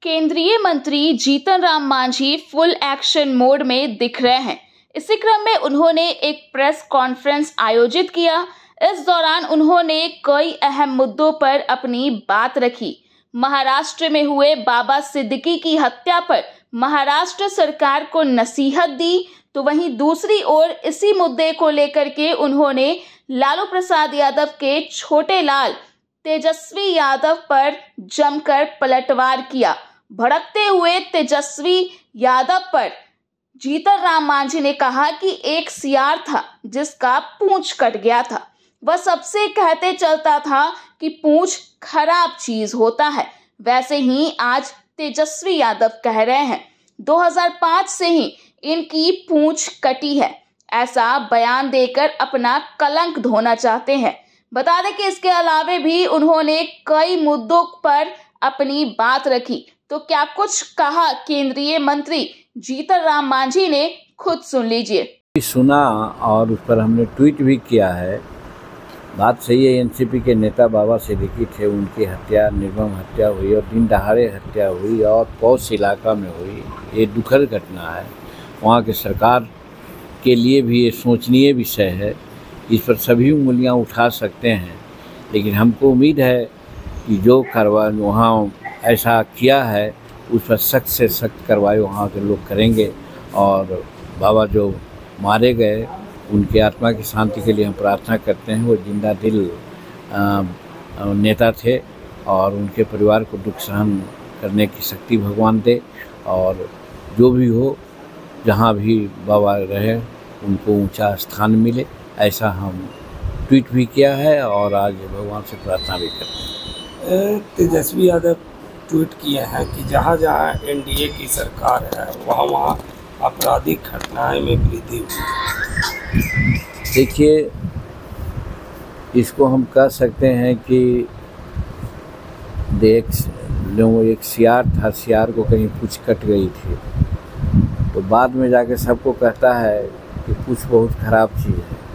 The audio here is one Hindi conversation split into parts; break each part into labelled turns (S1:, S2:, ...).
S1: केंद्रीय मंत्री Jitan Ram Manjhi full action mode में दिख रहे हैं। इसी क्रम में उन्होंने एक प्रेस कॉन्फ्रेंस आयोजित किया। इस दौरान उन्होंने कई अहम मुद्दों पर अपनी बात रखी। महाराष्ट्र में हुए बाबा सिद्दीकी की हत्या पर महाराष्ट्र सरकार को नसीहत दी, तो वहीं दूसरी ओर इसी मुद्दे को लेकर के उन्होंने लालू प्रसाद यादव के छोटे लाल तेजस्वी यादव पर जमकर पलटवार किया। भड़कते हुए तेजस्वी यादव पर जीतन राम मांझी ने कहा कि एक सियार था जिसका पूंछ कट गया था। वह सबसे कहते चलता था कि पूंछ खराब चीज होता है। वैसे ही आज तेजस्वी यादव कह रहे हैं 2005 से ही इनकी पूंछ कटी है, ऐसा बयान देकर अपना कलंक धोना चाहते हैं। बता दें कि इसके अलावे भी उन्होंने कई मुद्दों पर अपनी बात रखी। तो क्या कुछ कहा केंद्रीय मंत्री जीतन राम मांझी ने, खुद सुन लीजिए।
S2: सुना और उस पर हमने ट्वीट भी किया है। बात सही है, एनसीपी के नेता बाबा सिद्दीकी थे, उनकी हत्या, निर्मम हत्या हुई और दिन दहाड़े हत्या हुई और पौष इलाका में हुई। ये दुखद घटना है। वहाँ के सरकार के लिए भी ये सोचनीय विषय है। इस पर सभी उंगलियां उठा सकते हैं, लेकिन हमको उम्मीद है कि जो कार्रवाई वहाँ ऐसा किया है उस पर सख्त से सख्त कार्रवाई वहाँ के लोग करेंगे। और बाबा जो मारे गए उनकी आत्मा की शांति के लिए हम प्रार्थना करते हैं। वो जिंदा दिल नेता थे और उनके परिवार को दुख सहन करने की शक्ति भगवान दे। और जो भी हो, जहाँ भी बाबा रहे उनको ऊंचा स्थान मिले, ऐसा हम ट्वीट भी किया है और आज भगवान से प्रार्थना भी करते हैं।
S3: तेजस्वी यादव ट्वीट किए हैं कि जहाँ जहाँ एनडीए की सरकार है वहाँ वहाँ आपराधिक घटनाएं में वृद्धि हुई।
S2: देखिए, इसको हम कह सकते हैं कि एक सियार था, सियार को कहीं पूंछ कट गई थी, तो बाद में जाके सबको कहता है कि पूंछ बहुत ख़राब चीज़ है।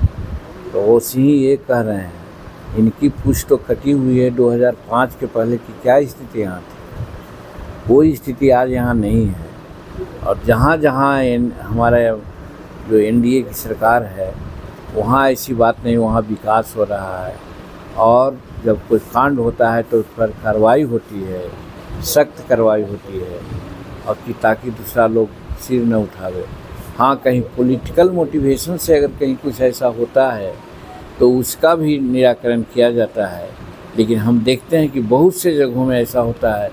S2: तो वैसे ही ये कह रहे हैं, इनकी पूंछ तो कटी हुई है। 2005 के पहले की क्या स्थिति यहाँ थी, कोई स्थिति आज यहाँ नहीं है। और जहाँ जहाँ हमारा जो एनडीए की सरकार है वहाँ ऐसी बात नहीं, वहाँ विकास हो रहा है। और जब कोई कांड होता है तो उस पर कार्रवाई होती है, सख्त कार्रवाई होती है, और कि ताकि दूसरा लोग सिर न उठावे। हाँ, कहीं पॉलिटिकल मोटिवेशन से अगर कहीं कुछ ऐसा होता है तो उसका भी निराकरण किया जाता है। लेकिन हम देखते हैं कि बहुत से जगहों में ऐसा होता है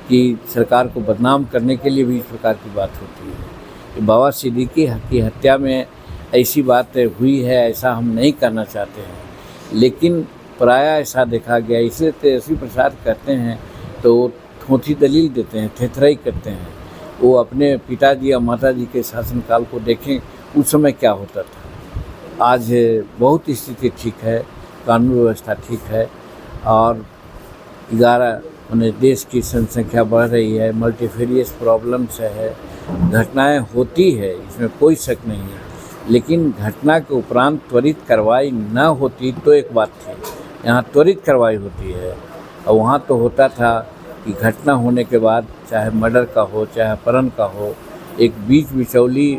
S2: कि सरकार को बदनाम करने के लिए भी इस प्रकार की बात होती है। कि बाबा सिद्दीकी की हत्या में ऐसी बात हुई है, ऐसा हम नहीं करना चाहते हैं, लेकिन प्रायः ऐसा देखा गया। इसलिए तेजस्वी प्रसाद कहते हैं तो थोथी दलील देते हैं, थेथराई करते हैं। वो अपने पिताजी या माताजी के शासनकाल को देखें, उस समय क्या होता था। आज बहुत स्थिति ठीक है, कानून व्यवस्था ठीक है और 11 देश की जनसंख्या बढ़ रही है, मल्टीफेरियस प्रॉब्लम्स है, घटनाएं होती है, इसमें कोई शक नहीं है। लेकिन घटना के उपरांत त्वरित कार्रवाई न होती तो एक बात थी, यहाँ त्वरित कार्रवाई होती है। और वहाँ तो होता था कि घटना होने के बाद, चाहे मर्डर का हो चाहे अपहरण का हो, एक बीच बिचौली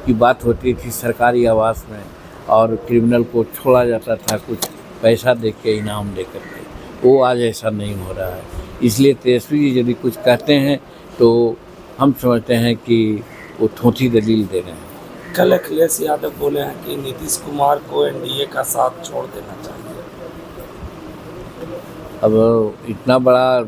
S2: की बात होती थी सरकारी आवास में, और क्रिमिनल को छोड़ा जाता था कुछ पैसा दे के, इनाम दे करके। वो आज ऐसा नहीं हो रहा है। इसलिए तेजस्वी जी यदि कुछ कहते हैं तो हम समझते हैं कि वो थोथी दलील दे रहे हैं।
S3: कल अखिलेश यादव बोले हैं कि नीतीश कुमार को एनडीए का साथ छोड़ देना चाहिए।
S2: अब इतना बड़ा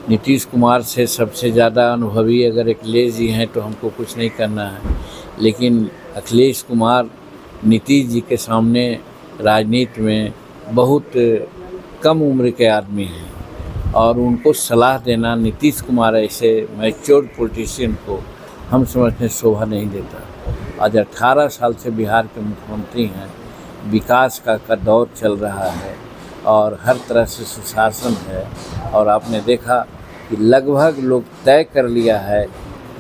S2: नीतीश कुमार से सबसे ज़्यादा अनुभवी अगर अखिलेश जी हैं तो हमको कुछ नहीं करना है। लेकिन अखिलेश कुमार नीतीश जी के सामने राजनीति में बहुत कम उम्र के आदमी हैं, और उनको सलाह देना नीतीश कुमार ऐसे मैच्योर पॉलिटिशियन को हम समझते हैं शोभा नहीं देता। आज 18 साल से बिहार के मुख्यमंत्री हैं, विकास का दौर चल रहा है और हर तरह से सुशासन है। और आपने देखा कि लगभग लोग तय कर लिया है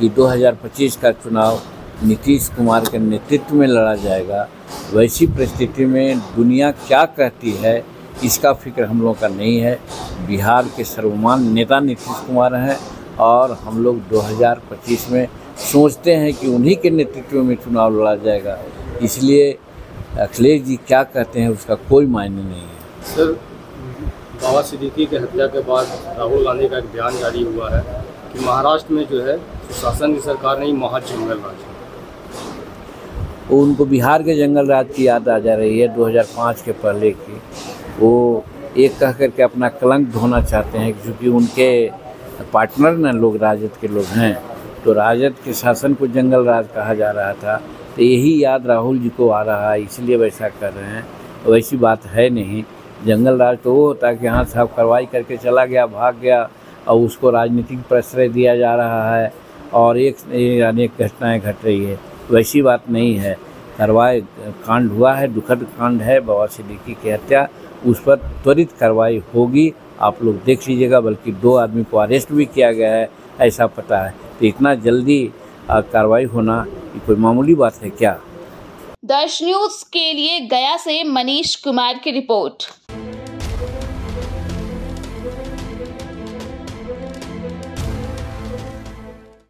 S2: कि 2025 का चुनाव नीतीश कुमार के नेतृत्व में लड़ा जाएगा। वैसी परिस्थिति में दुनिया क्या कहती है इसका फिक्र हम लोगों का नहीं है। बिहार के सर्वमान्य नेता नीतीश कुमार हैं और हम लोग 2025 में सोचते हैं कि उन्हीं के नेतृत्व में चुनाव लड़ा जाएगा। इसलिए अखिलेश जी क्या कहते हैं उसका कोई मायने नहीं है।
S4: सर, बाबा सिद्दीकी के हत्या के बाद राहुल गांधी का एक बयान जारी हुआ है कि महाराष्ट्र में जो है शासन की सरकार नहीं, महज जंगल राज है।
S2: उनको बिहार के जंगल राज की याद आ जा रही है 2005 के पहले की। वो एक कह करके अपना कलंक धोना चाहते हैं, क्योंकि उनके पार्टनर न लोग राजद के लोग हैं, तो राजद के शासन को जंगल राज कहा जा रहा था। तो यही याद राहुल जी को आ रहा है, इसलिए वैसा कर रहे हैं। वैसी बात है नहीं। जंगल राज तो वो होता है कि हाँ साहब कार्रवाई करके चला गया, भाग गया, और उसको राजनीतिक प्रश्रय दिया जा रहा है और अनेक घटनाएं घट रही है। वैसी बात नहीं है। कार्रवाई कांड हुआ है, दुखद कांड है बाबा सिद्दीकी की हत्या, उस पर त्वरित कार्रवाई होगी। आप लोग देख लीजिएगा। बल्कि 2 आदमी को अरेस्ट भी किया गया है, ऐसा पता है। तो इतना जल्दी कार्रवाई होना ये कोई मामूली बात है क्या?
S1: दर्श न्यूज के लिए गया से मनीष कुमार की रिपोर्ट।